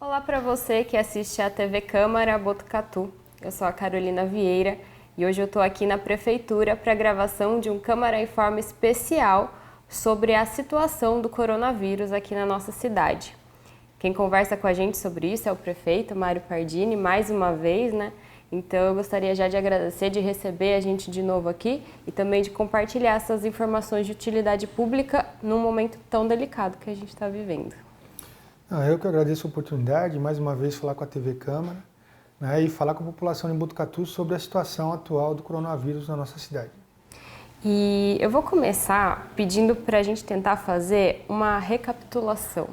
Olá para você que assiste a TV Câmara Botucatu. Eu sou a Carolina Vieira e hoje eu estou aqui na Prefeitura para a gravação de um Câmara Informa especial sobre a situação do coronavírus aqui na nossa cidade. Quem conversa com a gente sobre isso é o prefeito Mário Pardini, mais uma vez, né? Então eu gostaria já de agradecer, de receber a gente de novo aqui e também de compartilhar essas informações de utilidade pública num momento tão delicado que a gente está vivendo. Eu que agradeço a oportunidade, mais uma vez, falar com a TV Câmara, né, e falar com a população de Botucatu sobre a situação atual do coronavírus na nossa cidade. E eu vou começar pedindo para a gente tentar fazer uma recapitulação,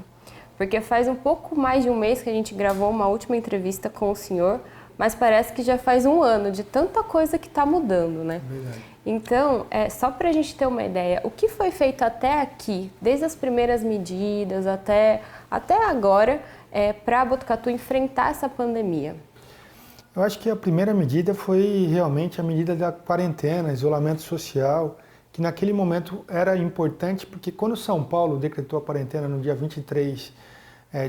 porque faz um pouco mais de um mês que a gente gravou uma última entrevista com o senhor, mas parece que já faz um ano de tanta coisa que está mudando, né? Verdade. Então, só para a gente ter uma ideia, o que foi feito até aqui, desde as primeiras medidas até agora, para Botucatu enfrentar essa pandemia? Eu acho que a primeira medida foi realmente a medida da quarentena, isolamento social, que naquele momento era importante, porque quando São Paulo decretou a quarentena no dia 23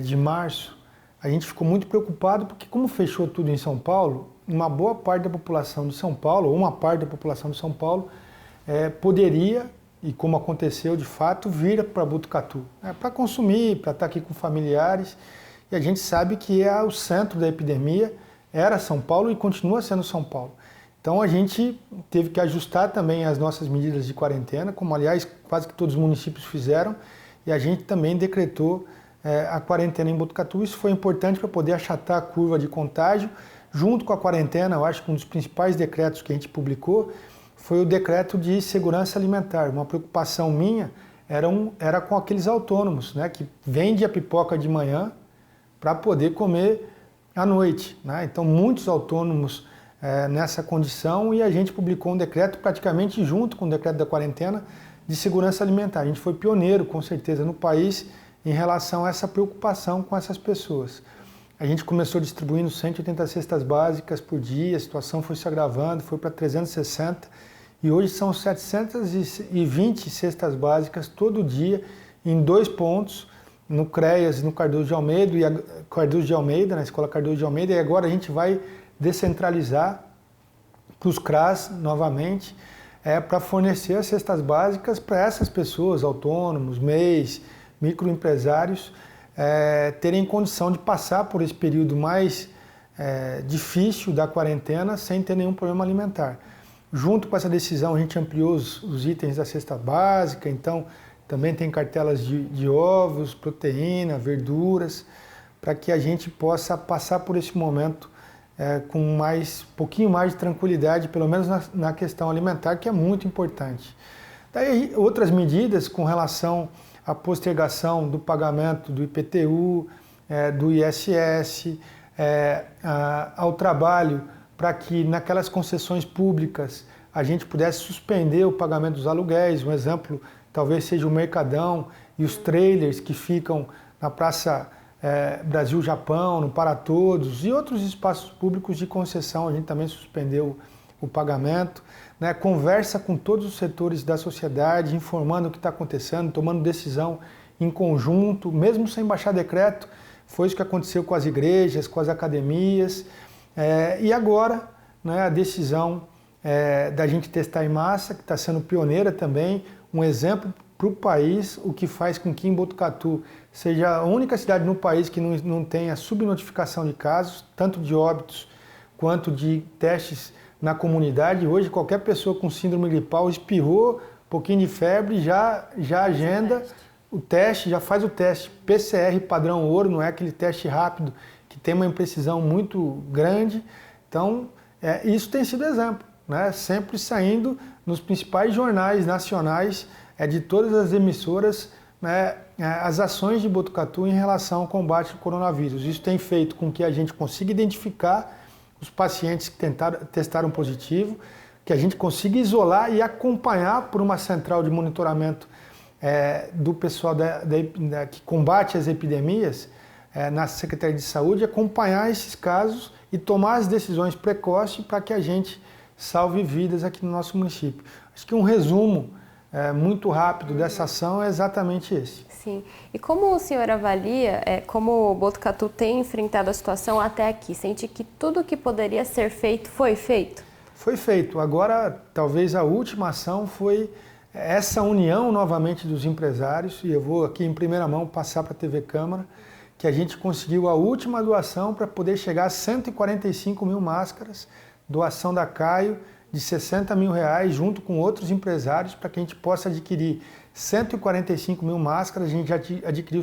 de março, a gente ficou muito preocupado, porque como fechou tudo em São Paulo, uma boa parte da população de São Paulo, ou uma parte da população de São Paulo, poderia, e como aconteceu de fato, vir para Botucatu, para consumir, para estar aqui com familiares. E a gente sabe que o centro da epidemia era São Paulo e continua sendo São Paulo. Então a gente teve que ajustar também as nossas medidas de quarentena, como aliás quase que todos os municípios fizeram, e a gente também decretou a quarentena em Botucatu. Isso foi importante para poder achatar a curva de contágio. Junto com a quarentena, eu acho que um dos principais decretos que a gente publicou foi o decreto de segurança alimentar. Uma preocupação minha era com aqueles autônomos, né, que vendem a pipoca de manhã para poder comer à noite, né? Então muitos autônomos nessa condição, e a gente publicou um decreto praticamente junto com o decreto da quarentena de segurança alimentar. A gente foi pioneiro, com certeza, no país em relação a essa preocupação com essas pessoas. A gente começou distribuindo 180 cestas básicas por dia, a situação foi se agravando, foi para 360, e hoje são 720 cestas básicas todo dia em 2 pontos, no CREAS e no Cardoso de Almeida, na Escola Cardoso de Almeida, e agora a gente vai descentralizar para os CRAS novamente, para fornecer as cestas básicas para essas pessoas, autônomos, MEIs, microempresários, terem condição de passar por esse período mais difícil da quarentena sem ter nenhum problema alimentar. Junto com essa decisão, a gente ampliou os itens da cesta básica, então também tem cartelas de ovos, proteína, verduras, para que a gente possa passar por esse momento com um pouquinho mais de tranquilidade, pelo menos na questão alimentar, que é muito importante. Daí outras medidas com relação à postergação do pagamento do IPTU, do ISS, ao trabalho para que naquelas concessões públicas a gente pudesse suspender o pagamento dos aluguéis. Um exemplo talvez seja o Mercadão e os trailers que ficam na Praça Brasil-Japão, no Para Todos, e outros espaços públicos de concessão. A gente também suspendeu o pagamento, né? Conversa com todos os setores da sociedade, informando o que está acontecendo, tomando decisão em conjunto, mesmo sem baixar decreto. Foi isso que aconteceu com as igrejas, com as academias. E agora, né, a decisão da gente testar em massa, que está sendo pioneira também, um exemplo para o país, o que faz com que em Botucatu seja a única cidade no país que não tenha subnotificação de casos, tanto de óbitos quanto de testes na comunidade. Hoje, qualquer pessoa com síndrome gripal espirrou, um pouquinho de febre, já agenda o teste, já faz o teste PCR padrão ouro, não é aquele teste rápido que tem uma imprecisão muito grande. Então, isso tem sido exemplo, né? Sempre saindo nos principais jornais nacionais de todas as emissoras, né, as ações de Botucatu em relação ao combate ao coronavírus. Isso tem feito com que a gente consiga identificar os pacientes que testaram positivo, que a gente consiga isolar e acompanhar por uma central de monitoramento do pessoal que combate as epidemias, na Secretaria de Saúde, acompanhar esses casos e tomar as decisões precoces para que a gente salve vidas aqui no nosso município. Acho que um resumo muito rápido dessa ação é exatamente esse. Sim. E como o senhor avalia, como o Botucatu tem enfrentado a situação até aqui? Sente que tudo que poderia ser feito foi feito? Foi feito. Agora, talvez a última ação foi essa união novamente dos empresários, e eu vou aqui em primeira mão passar para a TV Câmara, que a gente conseguiu a última doação para poder chegar a 145 mil máscaras, doação da Caio, de 60 mil reais, junto com outros empresários, para que a gente possa adquirir 145 mil máscaras. A gente já adquiriu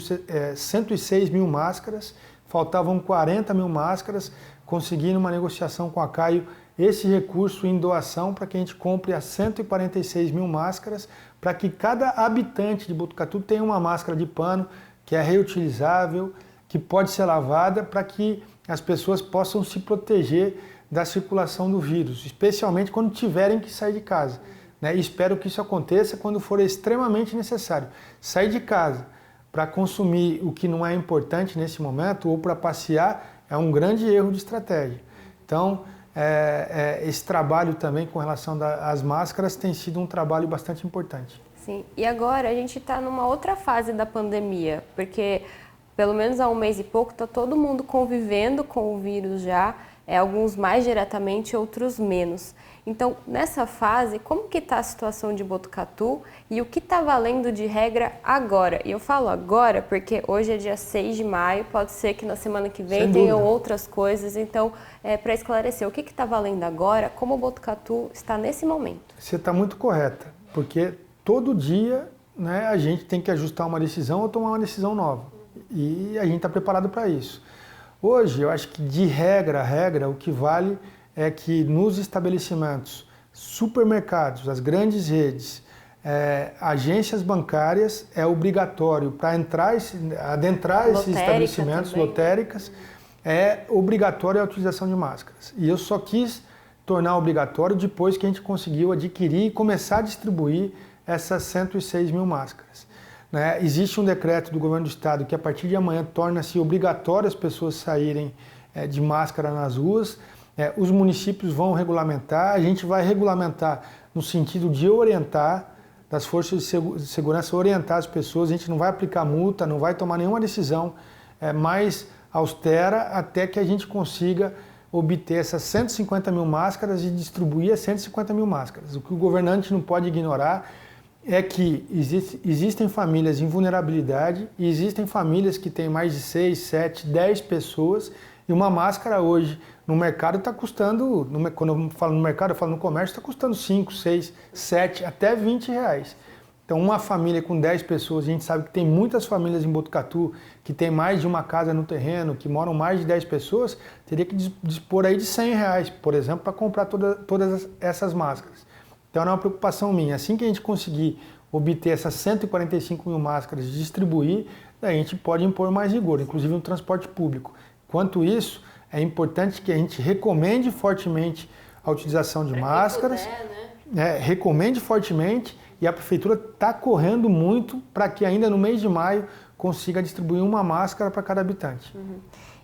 106 mil máscaras, faltavam 40 mil máscaras, conseguindo uma negociação com a Caio esse recurso em doação para que a gente compre as 146 mil máscaras, para que cada habitante de Botucatu tenha uma máscara de pano que é reutilizável, que pode ser lavada, para que as pessoas possam se proteger da circulação do vírus, especialmente quando tiverem que sair de casa. Né? E espero que isso aconteça quando for extremamente necessário. Sair de casa para consumir o que não é importante nesse momento ou para passear é um grande erro de estratégia. Então, esse trabalho também com relação às máscaras tem sido um trabalho bastante importante. Sim, e agora a gente está numa outra fase da pandemia, porque pelo menos há um mês e pouco está todo mundo convivendo com o vírus já, alguns mais diretamente, outros menos. Então, nessa fase, como que está a situação de Botucatu e o que está valendo de regra agora? E eu falo agora porque hoje é dia 6 de maio, pode ser que na semana que vem tenham outras coisas. Então, para esclarecer, o que está valendo agora, como Botucatu está nesse momento? Você está muito correta, porque todo dia, né, a gente tem que ajustar uma decisão ou tomar uma decisão nova. E a gente está preparado para isso. Hoje, eu acho que de regra, o que vale é que nos estabelecimentos, supermercados, as grandes redes, agências bancárias, é obrigatório para adentrar esses estabelecimentos, também. Lotéricas, é obrigatório a utilização de máscaras. E eu só quis tornar obrigatório depois que a gente conseguiu adquirir e começar a distribuir essas 106 mil máscaras. Né? Existe um decreto do governo do estado que a partir de amanhã torna-se obrigatório as pessoas saírem de máscara nas ruas. Os municípios vão regulamentar, a gente vai regulamentar no sentido de orientar, das forças de segurança orientar as pessoas, a gente não vai aplicar multa, não vai tomar nenhuma decisão mais austera até que a gente consiga obter essas 150 mil máscaras e distribuir as 150 mil máscaras. O que o governante não pode ignorar é que existem famílias em vulnerabilidade e existem famílias que têm mais de 6, 7, 10 pessoas e uma máscara hoje no mercado está custando, quando eu falo no mercado, eu falo no comércio, está custando 5, 6, 7, até 20 reais. Então uma família com 10 pessoas, a gente sabe que tem muitas famílias em Botucatu que tem mais de uma casa no terreno, que moram mais de 10 pessoas, teria que dispor aí de 100 reais, por exemplo, para comprar todas essas máscaras. Então é uma preocupação minha. Assim que a gente conseguir obter essas 145 mil máscaras e distribuir, daí a gente pode impor mais rigor, inclusive no transporte público. Quanto isso, é importante que a gente recomende fortemente a utilização de máscaras, recomende fortemente, e a prefeitura está correndo muito para que ainda no mês de maio consiga distribuir uma máscara para cada habitante. Uhum.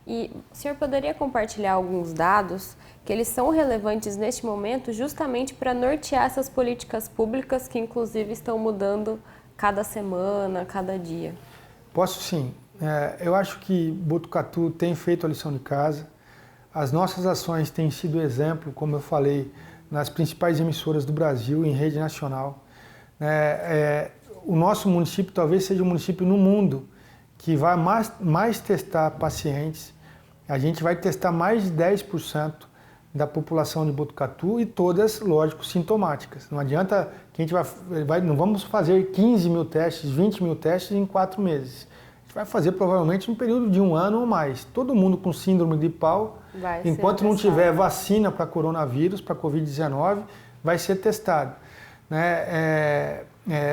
E o senhor poderia compartilhar alguns dados que eles são relevantes neste momento justamente para nortear essas políticas públicas que inclusive estão mudando cada semana, cada dia? Posso sim. Eu acho que Botucatu tem feito a lição de casa. As nossas ações têm sido exemplo, como eu falei, nas principais emissoras do Brasil, em rede nacional. O nosso município talvez seja o município no mundo que vai mais testar pacientes. A gente vai testar mais de 10% da população de Botucatu e todas, lógico, sintomáticas. Não adianta que a gente não vamos fazer 15 mil testes, 20 mil testes em 4 meses. A gente vai fazer provavelmente um período de 1 ano ou mais. Todo mundo com síndrome de Pau, enquanto não tiver vacina para coronavírus, para Covid-19, vai ser testado.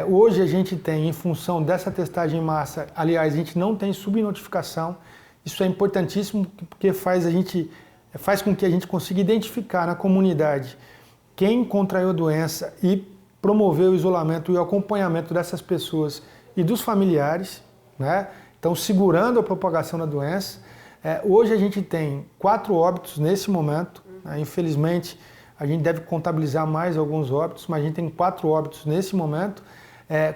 Hoje a gente tem, em função dessa testagem em massa, aliás, a gente não tem subnotificação. Isso é importantíssimo porque faz com que a gente consiga identificar na comunidade quem contraiu a doença e promover o isolamento e o acompanhamento dessas pessoas e dos familiares, né? Então, segurando a propagação da doença. Hoje a gente tem 4 óbitos nesse momento, né? Infelizmente, a gente deve contabilizar mais alguns óbitos, mas a gente tem 4 óbitos nesse momento.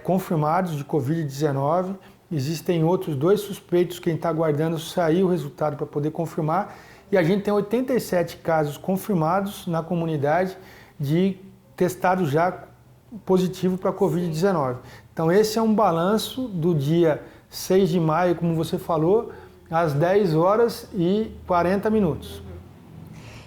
confirmados de Covid-19. Existem outros 2 suspeitos que a gente está aguardando sair o resultado para poder confirmar. E a gente tem 87 casos confirmados na comunidade de testados já positivo para Covid-19. Então esse é um balanço do dia 6 de maio, como você falou, às 10 horas e 40 minutos.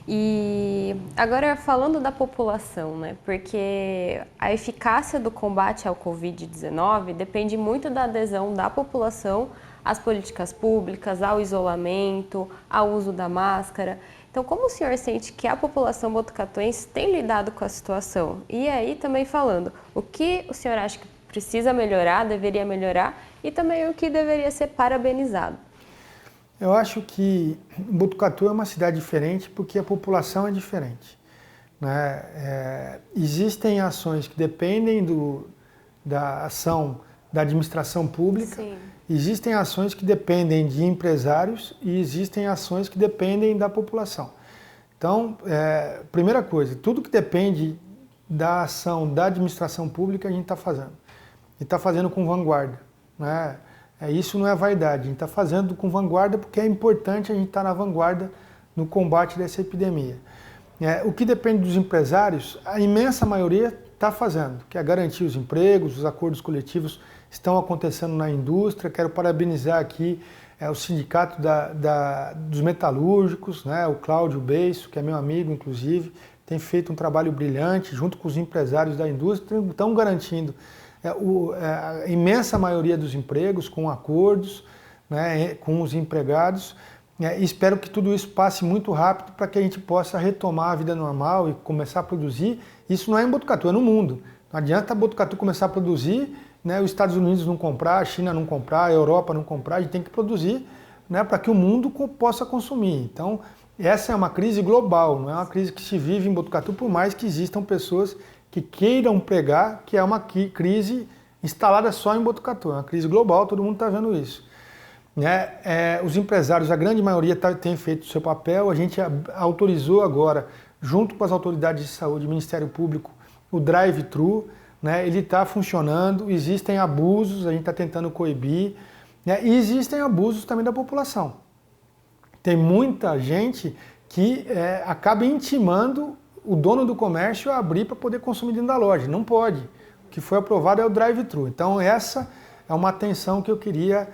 E agora falando da população, né? Porque a eficácia do combate ao Covid-19 depende muito da adesão da população às políticas públicas, ao isolamento, ao uso da máscara. Então, como o senhor sente que a população botucatuense tem lidado com a situação? E aí também falando, o que o senhor acha que precisa melhorar, deveria melhorar, e também o que deveria ser parabenizado? Eu acho que Botucatu é uma cidade diferente porque a população é diferente, né? Existem ações que dependem da ação da administração pública, sim. Existem ações que dependem de empresários e existem ações que dependem da população. Então, primeira coisa, tudo que depende da ação da administração pública a gente está fazendo. E está fazendo com vanguarda, né? Isso não é vaidade, a gente está fazendo com vanguarda porque é importante a gente estar na vanguarda no combate dessa epidemia. O que depende dos empresários, a imensa maioria está fazendo, que é garantir os empregos, os acordos coletivos estão acontecendo na indústria. Quero parabenizar aqui o sindicato dos metalúrgicos, né, o Cláudio Beisso, que é meu amigo, inclusive, tem feito um trabalho brilhante junto com os empresários da indústria, estão garantindo a imensa maioria dos empregos com acordos, né, com os empregados. Espero que tudo isso passe muito rápido para que a gente possa retomar a vida normal e começar a produzir. Isso não é em Botucatu, é no mundo. Não adianta Botucatu começar a produzir, né, os Estados Unidos não comprar, a China não comprar, a Europa não comprar, a gente tem que produzir, né, para que o mundo possa consumir. Então, essa é uma crise global, não é uma crise que se vive em Botucatu, por mais que existam pessoas que queiram pregar que é uma crise instalada só em Botucatu, é uma crise global, todo mundo está vendo isso. Os empresários, a grande maioria tem feito o seu papel, a gente autorizou agora, junto com as autoridades de saúde, Ministério Público, o drive-thru, né, ele está funcionando, existem abusos, a gente está tentando coibir, né, e existem abusos também da população. Tem muita gente que acaba intimando o dono do comércio a abrir para poder consumir dentro da loja. Não pode. O que foi aprovado é o drive-thru. Então essa é uma atenção que eu queria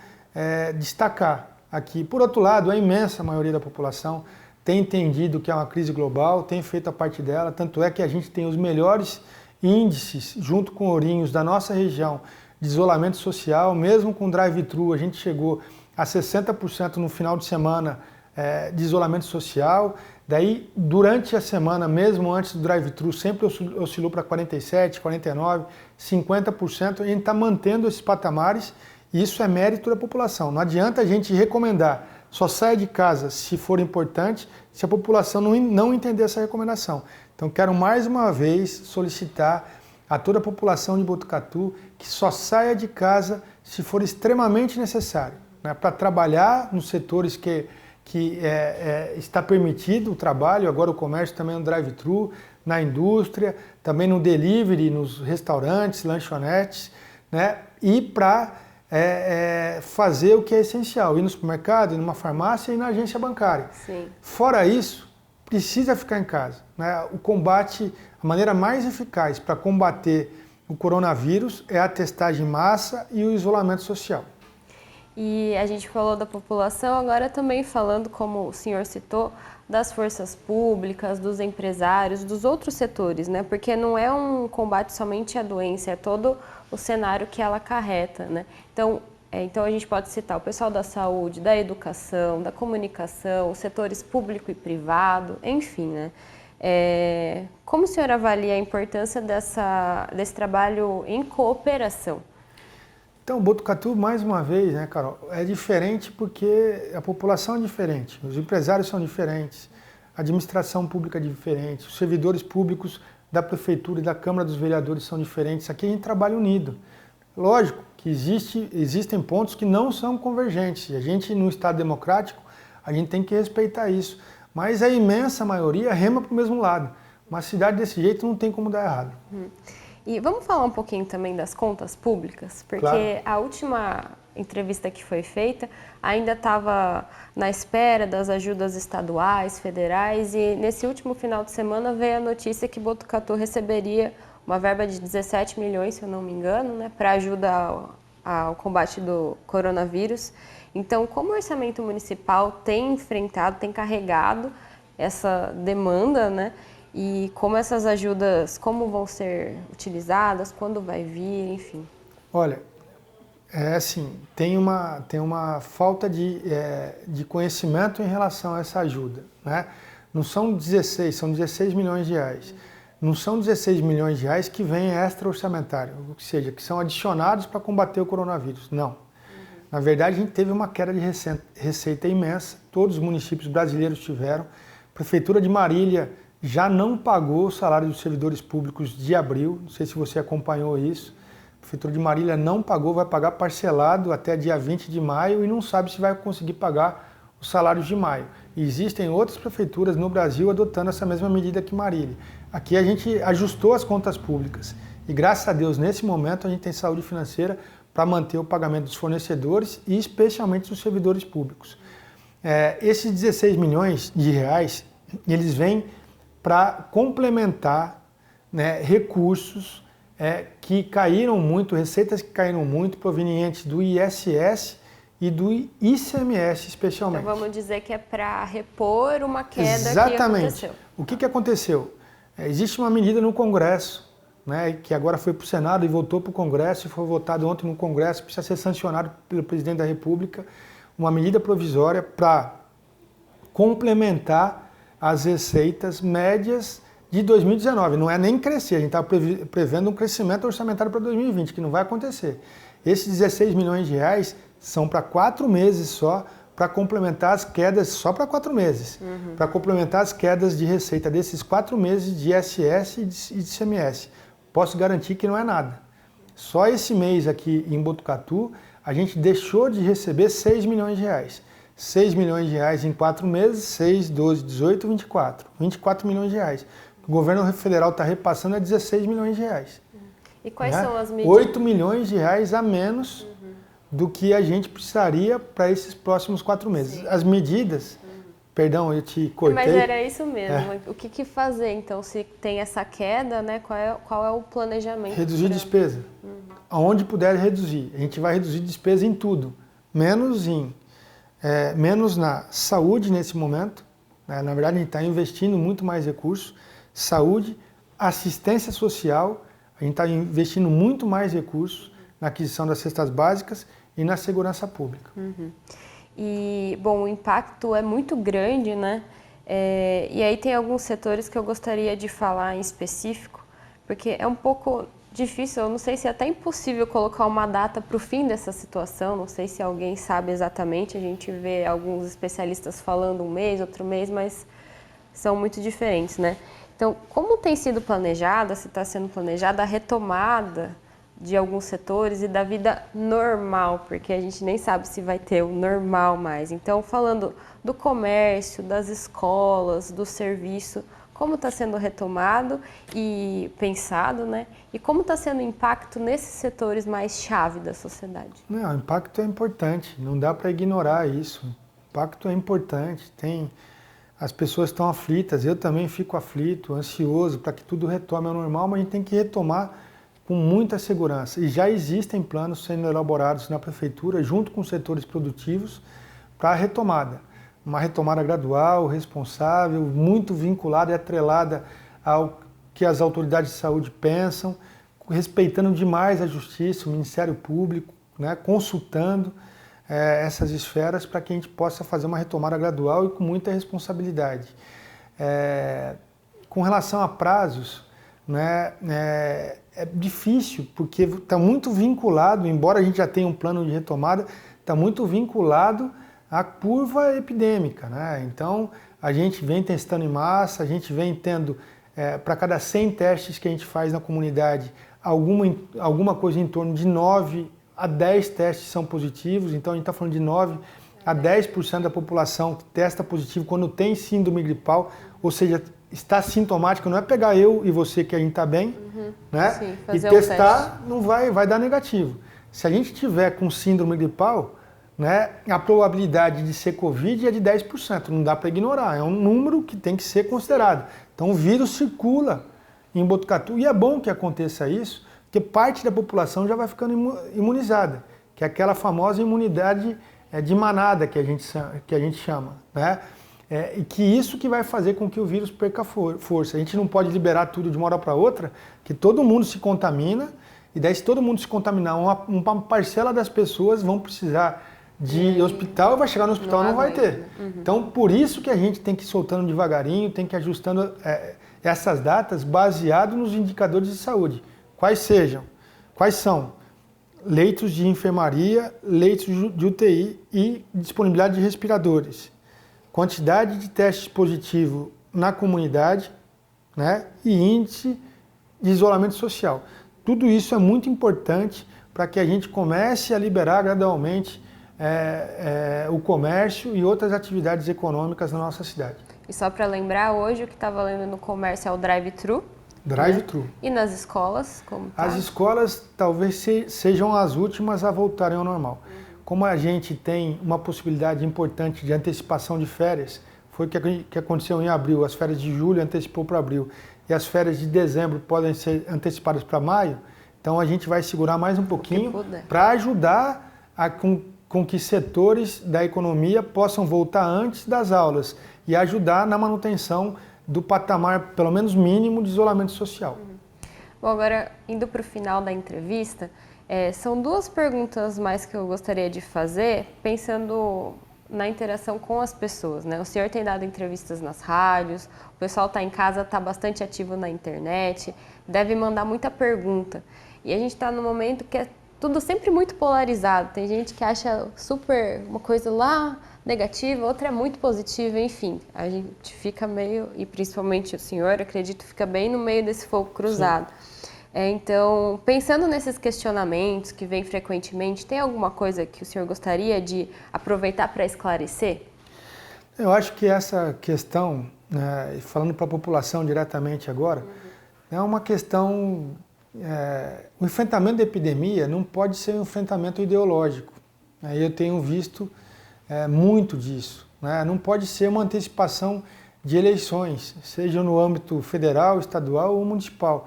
destacar aqui. Por outro lado, a imensa maioria da população tem entendido que é uma crise global, tem feito a parte dela, tanto é que a gente tem os melhores índices, junto com Ourinhos, da nossa região, de isolamento social. Mesmo com drive-thru, a gente chegou a 60% no final de semana de isolamento social. Daí, durante a semana, mesmo antes do drive-thru, sempre oscilou para 47%, 49%, 50%. A gente está mantendo esses patamares e isso é mérito da população. Não adianta a gente recomendar, só saia de casa se for importante, se a população não entender essa recomendação. Então, quero mais uma vez solicitar a toda a população de Botucatu que só saia de casa se for extremamente necessário, né, para trabalhar nos setores que está permitido o trabalho, agora o comércio também no drive-thru, na indústria, também no delivery, nos restaurantes, lanchonetes, né, e para fazer o que é essencial, ir no supermercado, ir numa farmácia e na agência bancária. Sim. Fora isso, precisa ficar em casa, né? O combate, a maneira mais eficaz para combater o coronavírus é a testagem em massa e o isolamento social. E a gente falou da população, agora também falando, como o senhor citou, das forças públicas, dos empresários, dos outros setores, né? Porque não é um combate somente à doença, é todo o cenário que ela acarreta, né? Então a gente pode citar o pessoal da saúde, da educação, da comunicação, os setores público e privado, enfim, né? Como o senhor avalia a importância desse trabalho em cooperação? Então, Botucatu, mais uma vez, né, Carol, é diferente porque a população é diferente, os empresários são diferentes, a administração pública é diferente, os servidores públicos da Prefeitura e da Câmara dos Vereadores são diferentes. Aqui a gente trabalha unido. Lógico que existem pontos que não são convergentes, e a gente, no Estado democrático, a gente tem que respeitar isso. Mas a imensa maioria rema para o mesmo lado. Uma cidade desse jeito não tem como dar errado. E vamos falar um pouquinho também das contas públicas, porque Claro. a última entrevista que foi feita ainda estava na espera das ajudas estaduais, federais, e nesse último final de semana veio a notícia que Botucatu receberia uma verba de 17 milhões, se eu não me engano, né, para ajuda ao combate do coronavírus. Então, como o orçamento municipal tem enfrentado, tem carregado essa demanda, né? E como essas ajudas, como vão ser utilizadas, quando vai vir, enfim. Olha, é assim, tem uma falta de conhecimento em relação a essa ajuda, né? Não são 16, são 16 milhões de reais. Não são 16 milhões de reais que vêm extra-orçamentário, ou seja, que são adicionados para combater o coronavírus. Não. Na verdade, a gente teve uma queda de receita imensa, todos os municípios brasileiros tiveram. A Prefeitura de Marília já não pagou o salário dos servidores públicos de abril, não sei se você acompanhou isso. A Prefeitura de Marília não pagou, vai pagar parcelado até dia 20 de maio e não sabe se vai conseguir pagar os salários de maio. E existem outras prefeituras no Brasil adotando essa mesma medida que Marília. Aqui a gente ajustou as contas públicas e, graças a Deus, nesse momento a gente tem saúde financeira para manter o pagamento dos fornecedores e especialmente dos servidores públicos. Esses 16 milhões de reais, eles vêm para complementar, né, recursos que caíram muito, receitas que caíram muito, provenientes do ISS e do ICMS especialmente. Então vamos dizer que é para repor uma queda. Exatamente. Que aconteceu. O que aconteceu? Existe uma medida no Congresso, né, que agora foi para o Senado e voltou para o Congresso e foi votado ontem no Congresso, precisa ser sancionado pelo Presidente da República, uma medida provisória para complementar as receitas médias de 2019. Não é nem crescer, a gente está prevendo um crescimento orçamentário para 2020, que não vai acontecer. Esses 16 milhões de reais são para 4 meses só, para complementar as quedas, só para 4 meses, para complementar as quedas de receita desses 4 meses de ISS e de ICMS. Posso garantir que não é nada. Só esse mês aqui em Botucatu, a gente deixou de receber 6 milhões de reais. 6 milhões de reais em 4 meses, 6, 12, 18, 24. 24 milhões de reais. O governo federal está repassando a 16 milhões de reais. E quais são as medidas? 8 milhões de reais a menos do que a gente precisaria para esses próximos 4 meses. Sim. As medidas, perdão, eu te cortei. Mas era isso mesmo. O que fazer, então, se tem essa queda, né? Qual é o planejamento? Reduzir despesa. Aonde puder reduzir. A gente vai reduzir despesa em tudo, menos na saúde nesse momento. Né? Na verdade, a gente está investindo muito mais recursos. Saúde, assistência social, a gente está investindo muito mais recursos na aquisição das cestas básicas e na segurança pública. E, bom, o impacto é muito grande, né? E aí tem alguns setores que eu gostaria de falar em específico, porque é um pouco difícil, eu não sei se é até impossível colocar uma data para o fim dessa situação, não sei se alguém sabe exatamente, a gente vê alguns especialistas falando um mês, outro mês, mas são muito diferentes, né? Então, como tem sido planejada, se está sendo planejada a retomada de alguns setores e da vida normal, porque a gente nem sabe se vai ter o normal mais. Então, falando do comércio, das escolas, do serviço, como está sendo retomado e pensado, né? E como está sendo o impacto nesses setores mais chave da sociedade? Não, o impacto é importante, não dá para ignorar isso. O impacto é importante, as pessoas estão aflitas, eu também fico aflito, ansioso para que tudo retome ao normal, mas a gente tem que retomar com muita segurança. E já existem planos sendo elaborados na Prefeitura, junto com os setores produtivos, para a retomada. Uma retomada gradual, responsável, muito vinculada e atrelada ao que as autoridades de saúde pensam, respeitando demais a Justiça, o Ministério Público, né, consultando essas esferas para que a gente possa fazer uma retomada gradual e com muita responsabilidade. Com relação a prazos, né, é difícil, porque está muito vinculado, embora a gente já tenha um plano de retomada, está muito vinculado à curva epidêmica, né? Então, a gente vem testando em massa, a gente vem tendo, para cada 100 testes que a gente faz na comunidade, alguma coisa em torno de 9 a 10 testes são positivos, então a gente está falando de 9 a 10% da população que testa positivo quando tem síndrome gripal, ou seja, está sintomática, não é pegar eu e você que a gente está bem, né? Sim, E fazer um testar, teste. não vai dar negativo. Se a gente tiver com síndrome gripal, né, a probabilidade de ser Covid é de 10%, não dá para ignorar, é um número que tem que ser considerado. Então o vírus circula em Botucatu e é bom que aconteça isso, porque parte da população já vai ficando imunizada, que é aquela famosa imunidade de manada que a gente chama, né? E que isso que vai fazer com que o vírus perca força. A gente não pode liberar tudo de uma hora para outra, que todo mundo se contamina, e daí se todo mundo se contaminar, uma parcela das pessoas vão precisar de hospital, vai chegar no hospital e não vai ter. Então, por isso que a gente tem que ir soltando devagarinho, tem que ir ajustando essas datas baseado nos indicadores de saúde. Quais são? Leitos de enfermaria, leitos de UTI e disponibilidade de respiradores. Quantidade de testes positivos na comunidade, né? E índice de isolamento social. Tudo isso é muito importante para que a gente comece a liberar gradualmente o comércio e outras atividades econômicas na nossa cidade. E só para lembrar, hoje o que está valendo no comércio é o drive-thru. Drive-thru. Né? E nas escolas, como tá? As escolas talvez sejam as últimas a voltarem ao normal. Como a gente tem uma possibilidade importante de antecipação de férias, foi o que aconteceu em abril, as férias de julho antecipou para abril, e as férias de dezembro podem ser antecipadas para maio, então a gente vai segurar mais um pouquinho para ajudar com que setores da economia possam voltar antes das aulas e ajudar na manutenção do patamar, pelo menos mínimo, de isolamento social. Bom, agora, indo para o final da entrevista, são duas perguntas mais que eu gostaria de fazer, pensando na interação com as pessoas, né? O senhor tem dado entrevistas nas rádios, o pessoal está em casa, está bastante ativo na internet, deve mandar muita pergunta. E a gente está num momento que é tudo sempre muito polarizado. Tem gente que acha super uma coisa lá negativa, outra é muito positiva, enfim. A gente fica meio, e principalmente o senhor, acredito, fica bem no meio desse fogo cruzado. Então, pensando nesses questionamentos que vêm frequentemente, tem alguma coisa que o senhor gostaria de aproveitar para esclarecer? Eu acho que essa questão, falando para a população diretamente agora, é uma questão... o enfrentamento da epidemia não pode ser um enfrentamento ideológico. Eu tenho visto muito disso. Não pode ser uma antecipação de eleições, seja no âmbito federal, estadual ou municipal.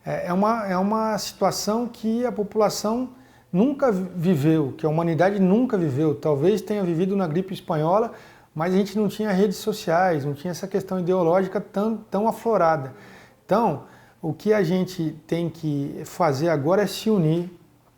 É uma situação que a população nunca viveu, que a humanidade nunca viveu. Talvez tenha vivido na gripe espanhola, mas a gente não tinha redes sociais, não tinha essa questão ideológica tão aflorada. Então, o que a gente tem que fazer agora é se unir,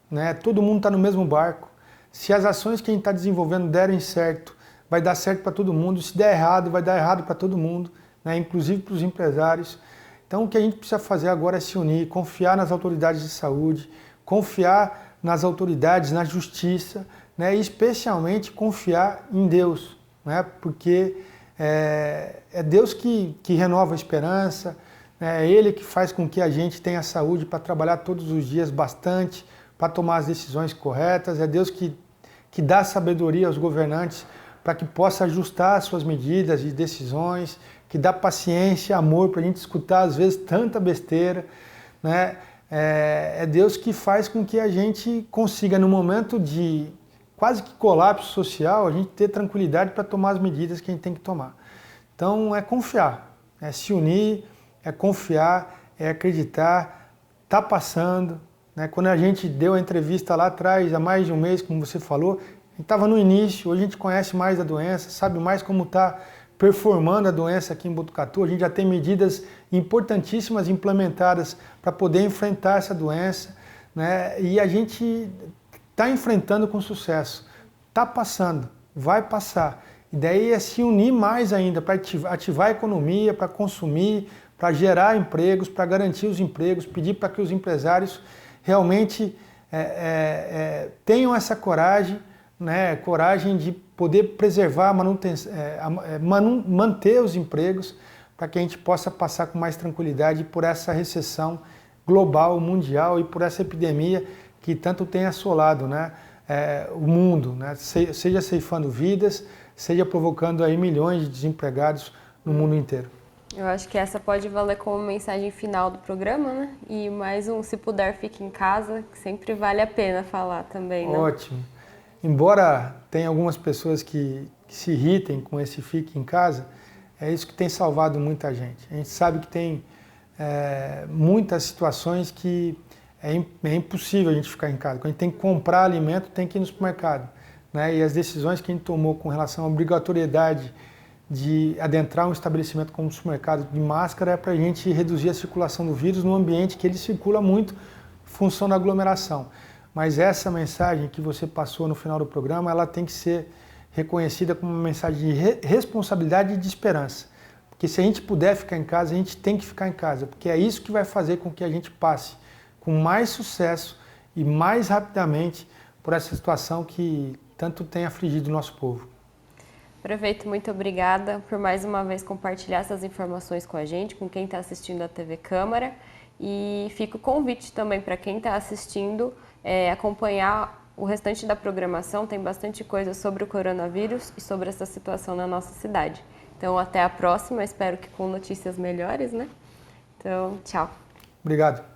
né? Todo mundo está no mesmo barco. Se as ações que a gente está desenvolvendo derem certo, vai dar certo para todo mundo. Se der errado, vai dar errado para todo mundo, né? Inclusive para os empresários. Então, o que a gente precisa fazer agora é se unir, confiar nas autoridades de saúde, confiar nas autoridades, na justiça, né? E especialmente confiar em Deus, né? Porque é Deus que renova a esperança, é Ele que faz com que a gente tenha saúde para trabalhar todos os dias bastante, para tomar as decisões corretas. É Deus que dá sabedoria aos governantes para que possa ajustar as suas medidas e decisões, que dá paciência, amor para a gente escutar às vezes tanta besteira, né? É Deus que faz com que a gente consiga, no momento de quase que colapso social, a gente ter tranquilidade para tomar as medidas que a gente tem que tomar. Então, é confiar, é se unir, é confiar, é acreditar, está passando, né? Quando a gente deu a entrevista lá atrás, há mais de um mês, como você falou, a gente estava no início, hoje a gente conhece mais da doença, sabe mais como está performando a doença aqui em Botucatu, a gente já tem medidas importantíssimas implementadas para poder enfrentar essa doença, né? E a gente está enfrentando com sucesso, está passando, vai passar. E daí é se unir mais ainda para ativar a economia, para consumir, para gerar empregos, para garantir os empregos, pedir para que os empresários realmente tenham essa coragem, né, coragem de poder preservar, manter os empregos, para que a gente possa passar com mais tranquilidade por essa recessão global, mundial, e por essa epidemia que tanto tem assolado, né, o mundo, né, seja ceifando vidas, seja provocando aí milhões de desempregados no mundo inteiro. Eu acho que essa pode valer como mensagem final do programa, né? E mais um, se puder, fique em casa, que sempre vale a pena falar também, né? Ótimo. Embora tenha algumas pessoas que se irritem com esse fique em casa, é isso que tem salvado muita gente. A gente sabe que tem muitas situações que é impossível a gente ficar em casa. Quando a gente tem que comprar alimento, tem que ir no supermercado, né? E as decisões que a gente tomou com relação à obrigatoriedade de adentrar um estabelecimento como um supermercado de máscara é para a gente reduzir a circulação do vírus no ambiente que ele circula muito, em função da aglomeração. Mas essa mensagem que você passou no final do programa, ela tem que ser reconhecida como uma mensagem de responsabilidade e de esperança. Porque se a gente puder ficar em casa, a gente tem que ficar em casa, porque é isso que vai fazer com que a gente passe com mais sucesso e mais rapidamente por essa situação que tanto tem afligido o nosso povo. Prefeito, muito obrigada por mais uma vez compartilhar essas informações com a gente, com quem está assistindo a TV Câmara. E fica o convite também para quem está assistindo acompanhar o restante da programação. Tem bastante coisa sobre o coronavírus e sobre essa situação na nossa cidade. Então, até a próxima. Espero que com notícias melhores, né? Então, tchau. Obrigado.